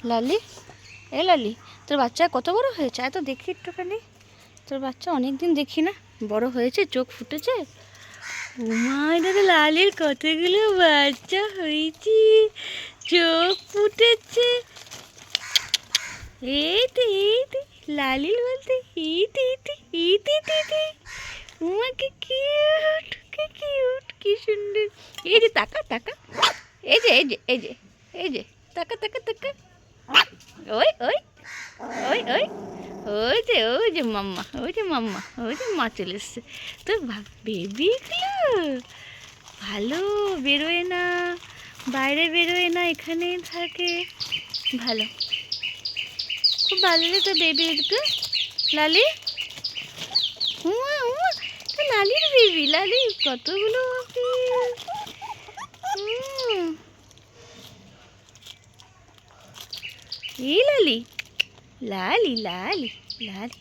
লালি, এ লালি, তোর বাচ্চা কত বড় হয়েছে? এত দেখি একটুখানি। তোর বাচ্চা অনেক দিন দেখি না, বড় হয়েছে, চোখ ফুটেছে। উমা, দাদা লালির কতগুলো বাচ্চা হয়েছে, চোখ ফুটেছে। এইটি লালির বলতে ইটি ইটি ইটি ইটি। উমা কি কিউট, কি কিউট, কি সুন্দর। এই যে তাকা তাকা, এই যে এই যে এই যে এই যে তাকা তাকা তাকা। ওই ওই ওই ওই ওই যে মাম্মা, ওই যে মাম্মা, ওই যে মা চলে এসছে। তো বেবিগুলো ভালো, বেরোয় না, বাইরে বেরোয় না, এখানেই থাকে। ভালো, খুব ভালো রে তো বেবিগুলো। লালি, উমা উমা, তো লালির বেবি, লালি কতগুলো এই লালি, লালি লালি লালি।